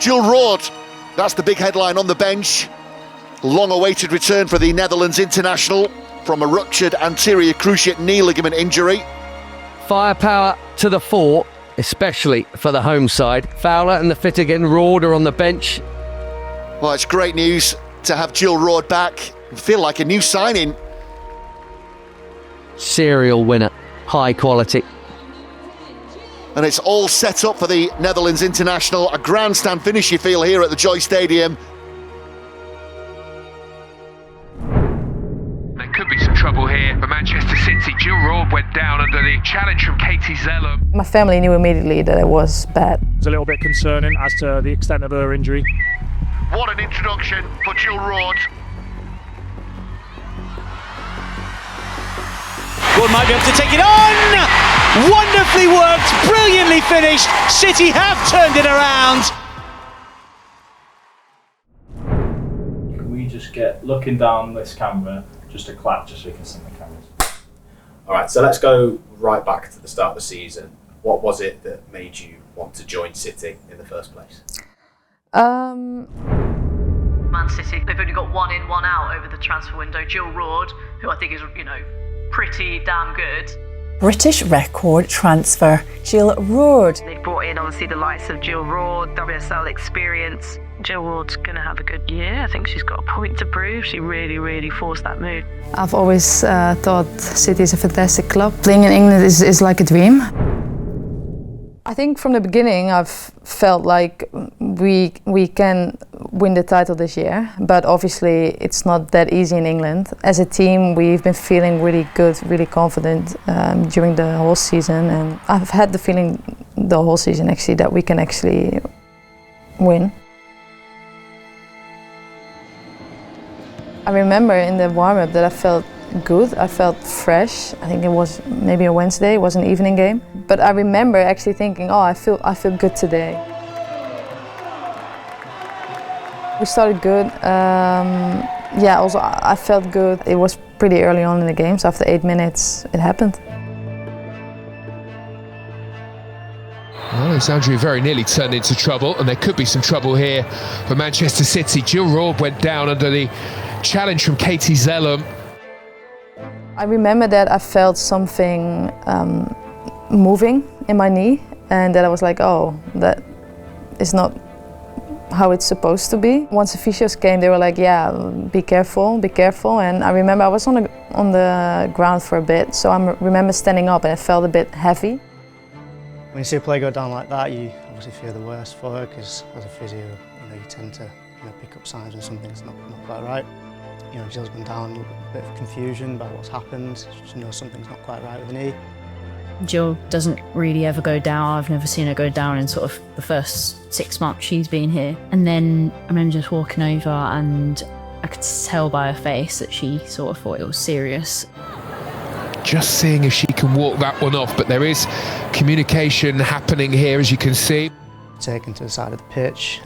Jill Roord, that's the big headline on the bench. Long-awaited return for the Netherlands international from a ruptured anterior cruciate knee ligament injury. Firepower to the fore, especially for the home side. Fowler and the fit again, Roord are on the bench. Well, it's great news to have Jill Roord back. Feel like a new signing. Serial winner, high quality. And it's all set up for the Netherlands international. A grandstand finish you feel here at the Joie Stadium. There could be some trouble here for Manchester City. Jill Roord went down under the challenge from Katie Zellum. My family knew immediately that it was bad. It's a little bit concerning as to the extent of her injury. What an introduction for Jill Roord. Roord might be able to take it on! Wonderfully worked, brilliantly finished. City have turned it around. Can we just get looking down this camera, just a clap, just so we can see the cameras. All right, so let's go right back to the start of the season. What was it that made you want to join City in the first place? Man City, they've only got one in, one out over the transfer window. Jill Roord, who I think is, pretty damn good. British record transfer, Jill Roord. They've brought in obviously the likes of Jill Roord, WSL experience. Jill Roord's going to have a good year. I think she's got a point to prove. She really, really forced that move. I've always thought City is a fantastic club. Playing in England is like a dream. I think from the beginning I've felt like we can win the title this year, but obviously it's not that easy in England. As a team we've been feeling really good, really confident during the whole season, and I've had the feeling the whole season actually that we can actually win. I remember in the warm-up that I felt good, I felt fresh. I think it was maybe a Wednesday, it was an evening game. But I remember actually thinking, oh, I feel good today. We started good. Also I felt good. It was pretty early on in the game, so after 8 minutes it happened. Well, this injury very nearly turned into trouble, and there could be some trouble here for Manchester City. Jill Roord went down under the challenge from Katie Zellum. I remember that I felt something moving in my knee, and that I was like, oh, that is not how it's supposed to be. Once the physios came, they were like, yeah, be careful, and I remember I was on the ground for a bit, so I remember standing up and it felt a bit heavy. When you see a player go down like that, you obviously fear the worst for her, because as a physio, you tend to pick up signs when something's not quite right. Jill's been down, a bit of confusion about what's happened. She knows something's not quite right with the knee. Jill doesn't really ever go down. I've never seen her go down in sort of the first 6 months she's been here. And then I remember just walking over and I could tell by her face that she sort of thought it was serious. Just seeing if she can walk that one off, but there is communication happening here, as you can see. Taken to the side of the pitch.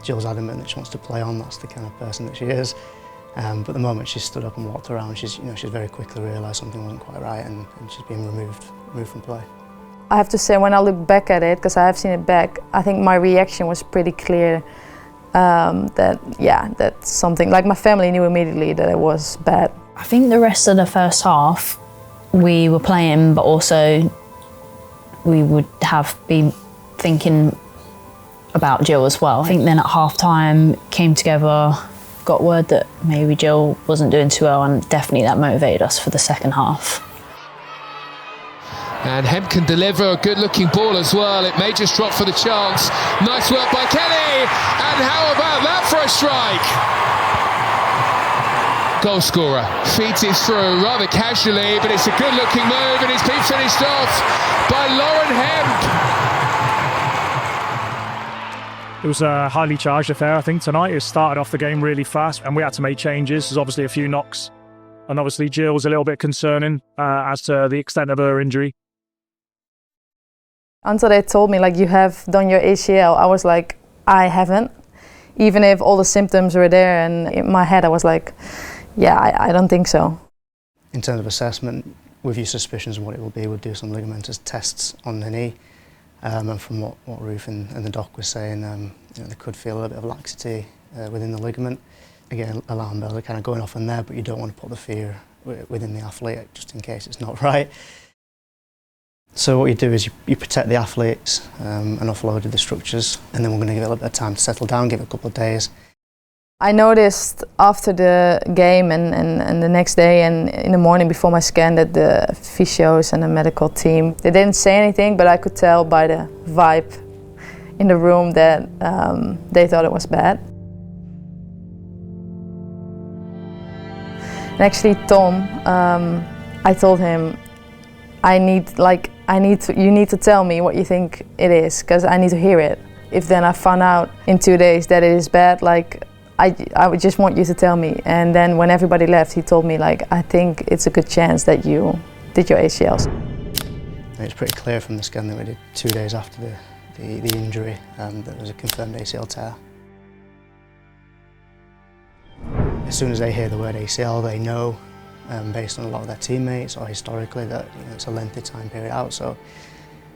Jill's adamant that she wants to play on. That's the kind of person that she is. But the moment she stood up and walked around, she's very quickly realised something wasn't quite right, and she's been removed from play. I have to say, when I look back at it, because I have seen it back, I think my reaction was pretty clear. That's something, like my family knew immediately that it was bad. I think the rest of the first half we were playing, but also we would have been thinking about Jill as well. I think then at half-time came together, got word that maybe Jill wasn't doing too well, and definitely that motivated us for the second half. And Hemp can deliver a good-looking ball as well. It may just drop for the chance. Nice work by Kelly, and how about that for a strike? Goal scorer feeds it through rather casually, but it's a good-looking move, and it's been finished off by Lauren Hemp. It was a highly charged affair, I think, tonight. It started off the game really fast, and we had to make changes. There's obviously a few knocks, and obviously Jill was a little bit concerning as to the extent of her injury. Until they told me, like, you have done your ACL, I was like, I haven't. Even if all the symptoms were there, and in my head I was like, yeah, I don't think so. In terms of assessment, with your suspicions of what it will be, we'll do some ligamentous tests on the knee. And from what Ruth and the doc was saying, They could feel a little bit of laxity within the ligament. Again, alarm bells are kind of going off in there, but you don't want to put the fear within the athlete just in case it's not right. So what you do is you protect the athletes and offload the structures, and then we're going to give it a little bit of time to settle down, give it a couple of days. I noticed after the game and the next day and in the morning before my scan that the physios and the medical team, they didn't say anything, but I could tell by the vibe in the room that they thought it was bad. And actually Tom, I told him, you need to tell me what you think it is, because I need to hear it. If then I found out in 2 days that it is bad, I would just want you to tell me. And then when everybody left, he told me, I think it's a good chance that you did your ACLs. It's pretty clear from the scan that we did 2 days after the injury that there was a confirmed ACL tear. As soon as they hear the word ACL, they know, based on a lot of their teammates or historically, that it's a lengthy time period out. So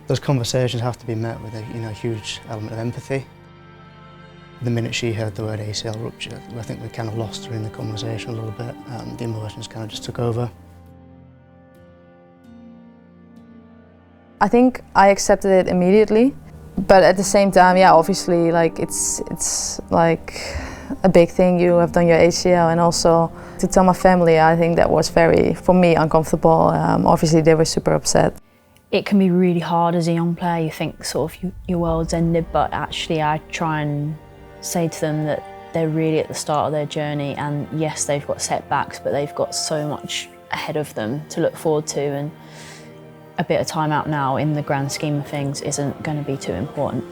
those conversations have to be met with a huge element of empathy. The minute she heard the word ACL rupture, I think we kind of lost her in the conversation a little bit. The emotions kind of just took over. I think I accepted it immediately, but at the same time, yeah, obviously, it's like a big thing. You have done your ACL, and also to tell my family, I think that was very, for me, uncomfortable. Obviously, they were super upset. It can be really hard as a young player. You think sort of your world's ended, but actually, I try and say to them that they're really at the start of their journey, and yes, they've got setbacks, but they've got so much ahead of them to look forward to, and a bit of time out now in the grand scheme of things isn't going to be too important.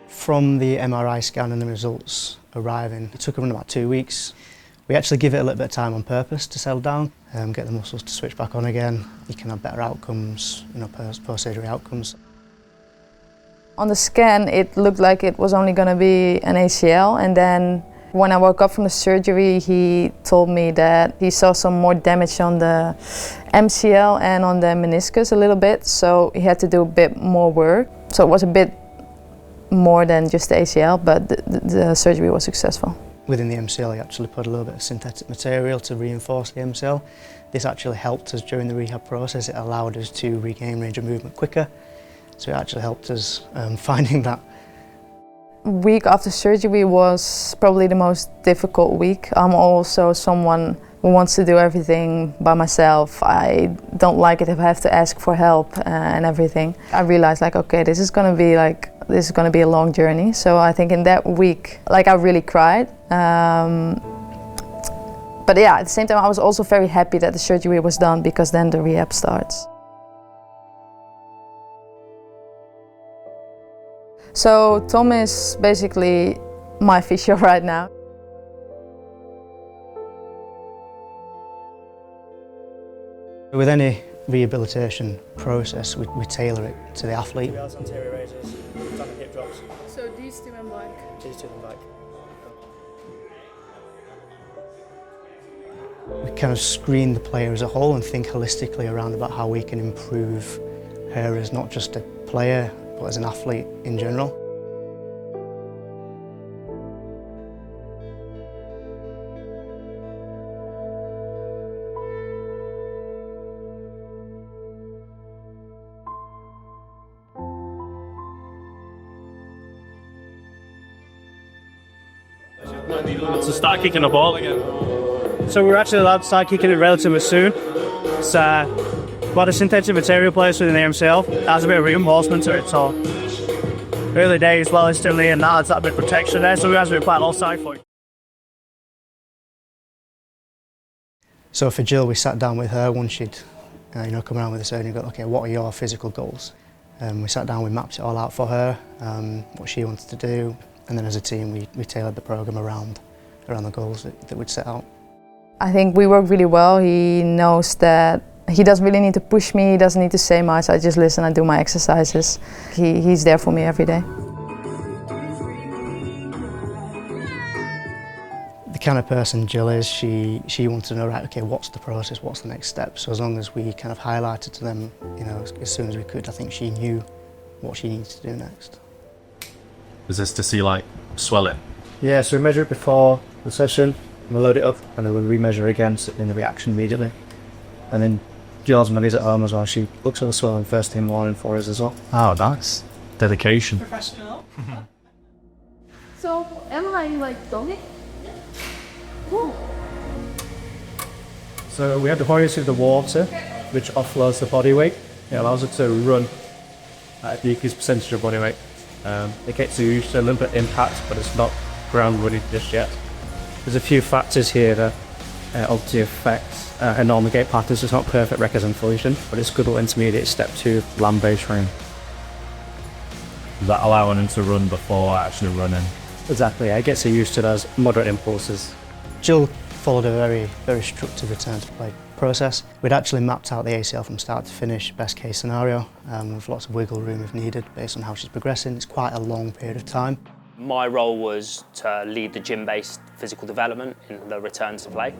From the MRI scan and the results arriving, it took around about 2 weeks. We actually give it a little bit of time on purpose to settle down, get the muscles to switch back on again. You can have better outcomes, post-surgery outcomes. On the scan, it looked like it was only going to be an ACL, and then when I woke up from the surgery, he told me that he saw some more damage on the MCL and on the meniscus a little bit, so he had to do a bit more work. So it was a bit more than just the ACL, but the surgery was successful. Within the MCL, he actually put a little bit of synthetic material to reinforce the MCL. This actually helped us during the rehab process. It allowed us to regain range of movement quicker, so it actually helped us finding that. Week after surgery was probably the most difficult week. I'm also someone who wants to do everything by myself. I don't like it if I have to ask for help and everything. I realized okay, this is gonna be a long journey. So I think in that week, I really cried. But yeah, at the same time, I was also very happy that the surgery was done, because then the rehab starts. So Tom is basically my physio right now. With any rehabilitation process, we tailor it to the athlete. Anterior raises, standing hip drops. So these two and back? These two and back. We kind of screen the player as a whole and think holistically around about how we can improve her as not just a player, but as an athlete in general. So start kicking the ball again. So we're actually allowed to start kicking it relatively soon. It's a lot of synthetic material placed within the MCL. It has a bit of reinforcement to it, so early days, well, it's still in now, it's that bit of protection there, so we have to be quite all side for it. So for Jill, we sat down with her once she'd come around with the surgery and go, okay, what are your physical goals? We sat down, we mapped it all out for her, what she wanted to do, and then as a team we tailored the programme around the goals that we'd set out. I think we work really well. He knows that he doesn't really need to push me, he doesn't need to say much. I just listen, I do my exercises. He's there for me every day. The kind of person Jill is, she wanted to know, right, okay, what's the process, what's the next step? So as long as we kind of highlighted to them, you know, as soon as we could, I think she knew what she needed to do next. Was this to see like swelling? Yeah, so we measure it before the session, and we load it up, and then we re-measure again in the reaction immediately. And then Jill's when he's at home as well, she looks at the swelling first thing in the morning for us as well. Oh, nice. Dedication. Professional. So, am I like doggy? So we have the hoist with the water, which offloads the body weight. It allows it to run at a decreased percentage of body weight. It gets used to a little bit of impact, but it's not ground running just yet. There's a few factors here that obviously affect a normal gait pattern, so it's not perfect reconciliation, but it's good little intermediate step 2 land-based training. Is that allowing him to run before actually running? Exactly, yeah, it gets used to those moderate impulses. Jill followed a very structured return to play process. We'd actually mapped out the ACL from start to finish, best case scenario, with lots of wiggle room if needed based on how she's progressing. It's quite a long period of time. My role was to lead the gym-based physical development in the return to play.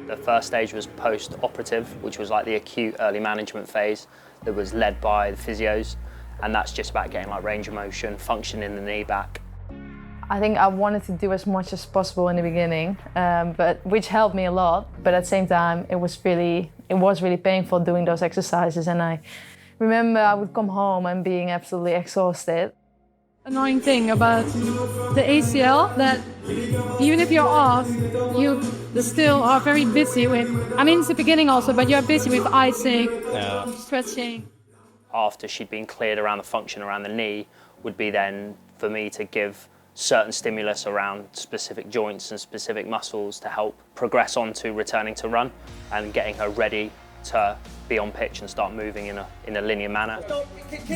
The first stage was post-operative, which was like the acute early management phase that was led by the physios, and that's just about getting like range of motion, function in the knee back. I think I wanted to do as much as possible in the beginning, but which helped me a lot. But at the same time, it was really painful doing those exercises, and I remember I would come home and being absolutely exhausted. Annoying thing about the ACL that even if you're off, you still are very busy with, I mean it's the beginning also, but you're busy with icing, stretching. After she'd been cleared around the function around the knee, would be then for me to give certain stimulus around specific joints and specific muscles to help progress on to returning to run and getting her ready to be on pitch and start moving in a linear manner.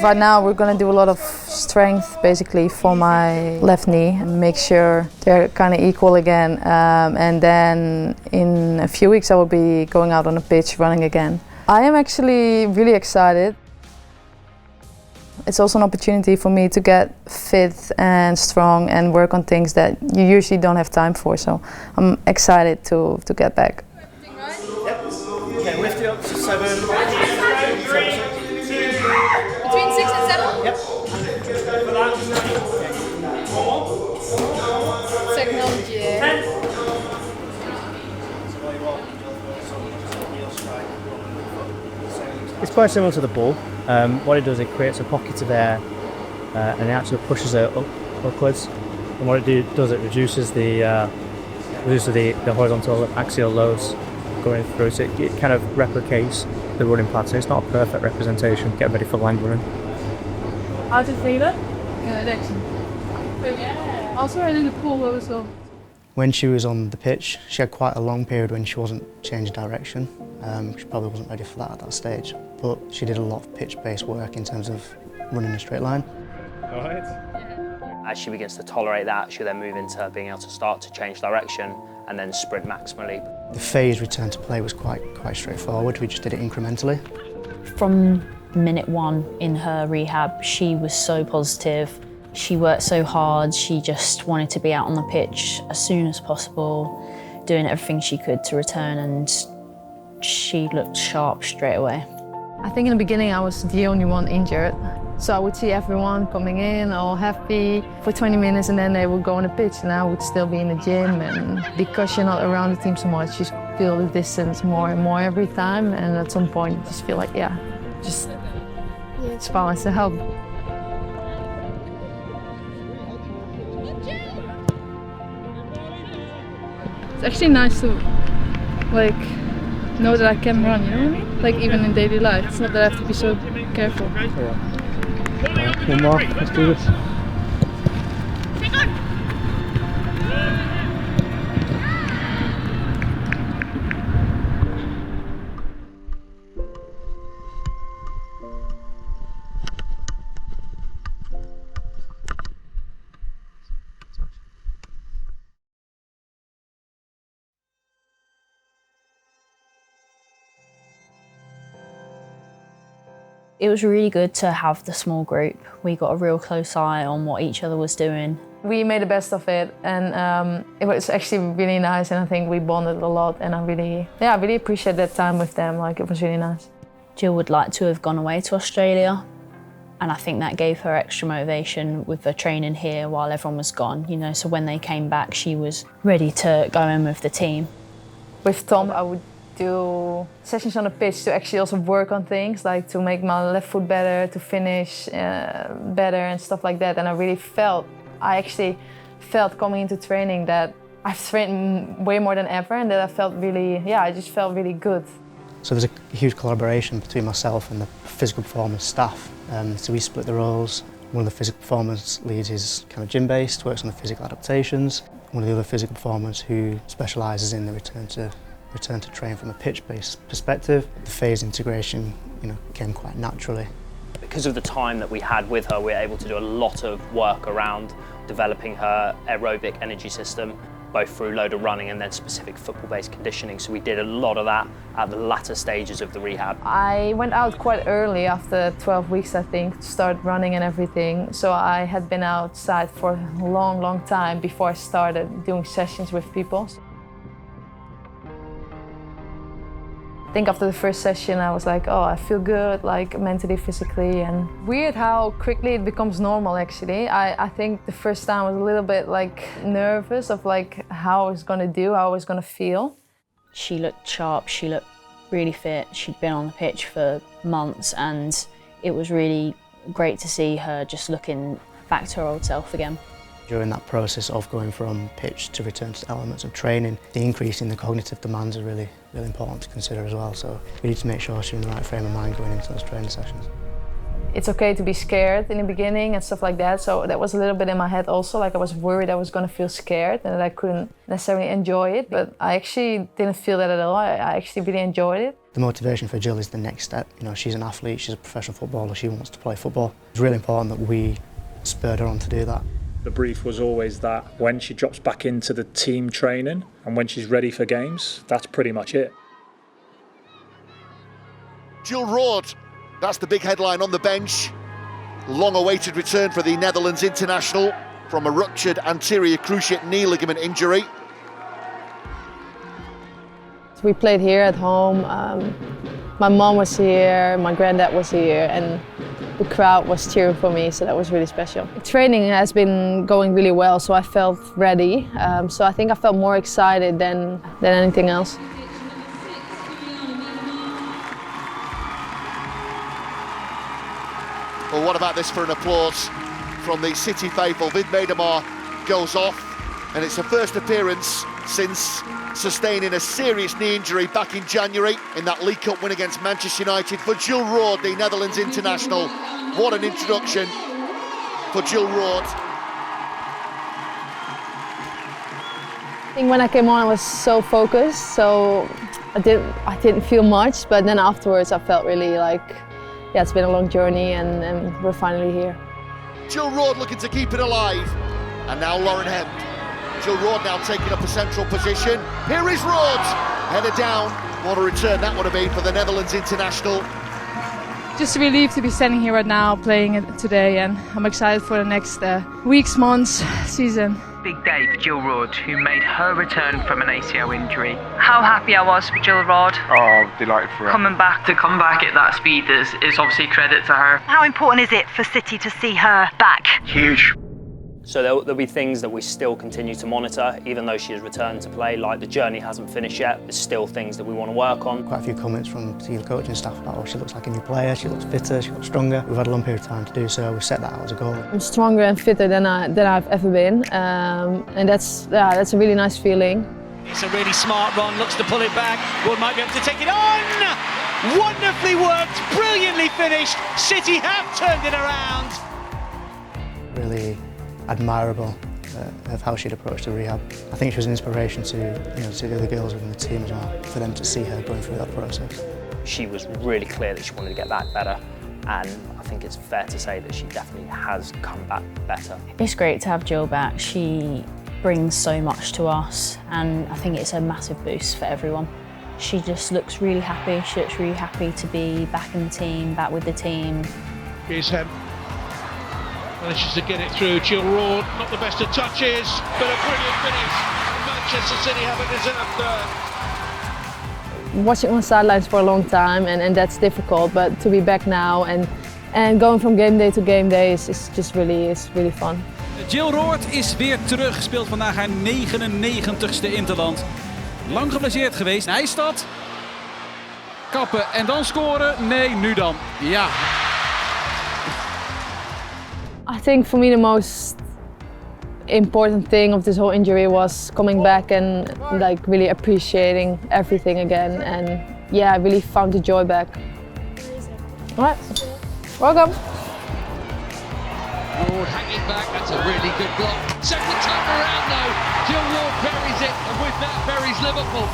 Right now we're going to do a lot of strength basically for my left knee and make sure they're kind of equal again, and then in a few weeks I will be going out on the pitch running again. I am actually really excited. It's also an opportunity for me to get fit and strong and work on things that you usually don't have time for, so I'm excited to get back. Okay, lift it up to 7. Between 6 and 7? Yep. Technology. It's quite similar to the ball. What it does, it creates a pocket of air and it actually pushes it upwards. And what it does, it reduces the horizontal axial loads going through, so it kind of replicates the running pattern. It's not a perfect representation. Get ready for line running. How did you feel it? Good, actually. Also, I did the pool also. When she was on the pitch, she had quite a long period when she wasn't changing direction. She probably wasn't ready for that at that stage, but she did a lot of pitch-based work in terms of running a straight line. All right. As she begins to tolerate that, she'll then move into being able to start to change direction and then sprint maximally. The phase return to play was quite straightforward. We just did it incrementally. From minute 1 in her rehab, she was so positive. She worked so hard. She just wanted to be out on the pitch as soon as possible, doing everything she could to return, and she looked sharp straight away. I think in the beginning I was the only one injured. So I would see everyone coming in all happy for 20 minutes and then they would go on the pitch and I would still be in the gym, and because you're not around the team so much, you feel the distance more and more every time, and at some point you just feel like, it's fun to help. It's actually nice to know that I can run, you know what I mean? Like even in daily life, it's not that I have to be so careful. One more, let's do this. It was really good to have the small group. We got a real close eye on what each other was doing, We made the best of it, and it was actually really nice, and I think we bonded a lot, and I really appreciate that time with them. Like, it was really nice. Jill would like to have gone away to Australia, and I think that gave her extra motivation with the training here while everyone was gone, you know, so when they came back she was ready to go in with the team. With Tom, I would do sessions on the pitch to actually also work on things, like to make my left foot better, to finish better and stuff like that. And I actually felt coming into training that I've trained way more than ever, and that I felt really, I just felt really good. So there's a huge collaboration between myself and the physical performance staff. So we split the roles. One of the physical performance leads is kind of gym-based, works on the physical adaptations. One of the other physical performers who specialises in the return to train from a pitch-based perspective. The phase integration, came quite naturally. Because of the time that we had with her, we were able to do a lot of work around developing her aerobic energy system, both through load of running and then specific football-based conditioning. So we did a lot of that at the latter stages of the rehab. I went out quite early, after 12 weeks, I think, to start running and everything. So I had been outside for a long, long time before I started doing sessions with people. I think after the first session I was like, oh, I feel good, like mentally, physically, and weird how quickly it becomes normal actually. I think the first time I was a little bit like nervous of like how I was gonna do, how I was gonna feel. She looked sharp, she looked really fit. She'd been on the pitch for months, and it was really great to see her just looking back to her old self again. During that process of going from pitch to return to elements of training, the increase in the cognitive demands are really important to consider as well. So we need to make sure she's in the right frame of mind going into those training sessions. It's okay to be scared in the beginning and stuff like that. So that was a little bit in my head also, like I was worried I was going to feel scared and that I couldn't necessarily enjoy it. But I actually didn't feel that at all. I actually really enjoyed it. The motivation for Jill is the next step. She's an athlete, she's a professional footballer, she wants to play football. It's really important that we spurred her on to do that. The brief was always that when she drops back into the team training and when she's ready for games, that's pretty much it. Jill Roord, that's the big headline on the bench. Long-awaited return for the Netherlands international from a ruptured anterior cruciate knee ligament injury. We played here at home. My mom was here, my granddad was here, and the crowd was cheering for me, so that was really special. Training has been going really well, so I felt ready. So I think I felt more excited than anything else. Well, what about this for an applause from the City faithful? Vid Medemar goes off, and it's her first appearance since sustaining a serious knee injury back in January in that League Cup win against Manchester United. For Jill Roord, the Netherlands international, what an introduction for Jill Roord. I think when I came on I was so focused, so I didn't feel much, but then afterwards I felt really like, yeah, it's been a long journey and we're finally here. Jill Roord looking to keep it alive, and now Lauren Hemd. Jill Roord now taking up a central position. Here is Roord, header down. What a return that would have been for the Netherlands international. Just a relief to be standing here right now, playing it today, and I'm excited for the next weeks, months, season. Big day for Jill Roord, who made her return from an ACL injury. How happy I was for Jill Roord. Oh, delighted for her. Coming back. To come back at that speed is obviously credit to her. How important is it for City to see her back? Huge. So there'll be things that we still continue to monitor, even though she has returned to play. Like, the journey hasn't finished yet. There's still things that we want to work on. Quite a few comments from the coaching staff about, oh, she looks like a new player, she looks fitter, she looks stronger. We've had a long period of time to do so. We've set that out as a goal. I'm stronger and fitter than I've ever been, and that's a really nice feeling. It's a really smart run, looks to pull it back. Wood might be able to take it on! Wonderfully worked, brilliantly finished. City have turned it around. Really admirable of how she'd approached the rehab. I think she was an inspiration to the other girls within the team as well, for them to see her going through that process. She was really clear that she wanted to get back better, and I think it's fair to say that she definitely has come back better. It's great to have Jill back. She brings so much to us, and I think it's a massive boost for everyone. She just looks really happy. She looks really happy to be back in the team, back with the team. Here's him. Manages to get it through. Jill Roord, not the best of touches, but a brilliant finish. Manchester City have it as in a third. Watching on the sidelines for a long time and that's difficult, but to be back now and going from game day to game day is just really fun. Jill Roord is weer terug, speelt vandaag haar 99ste interland. Lang geblesseerd geweest. Hij is dat. Kappen en dan scoren? Nee, nu dan. Ja. I think for me the most important thing of this whole injury was coming back and like really appreciating everything again, and yeah, I really found the joy back. All right, welcome. Roord hanging back, that's a really good block. Second time around though, Jill Roord buries it, and with that buries Liverpool.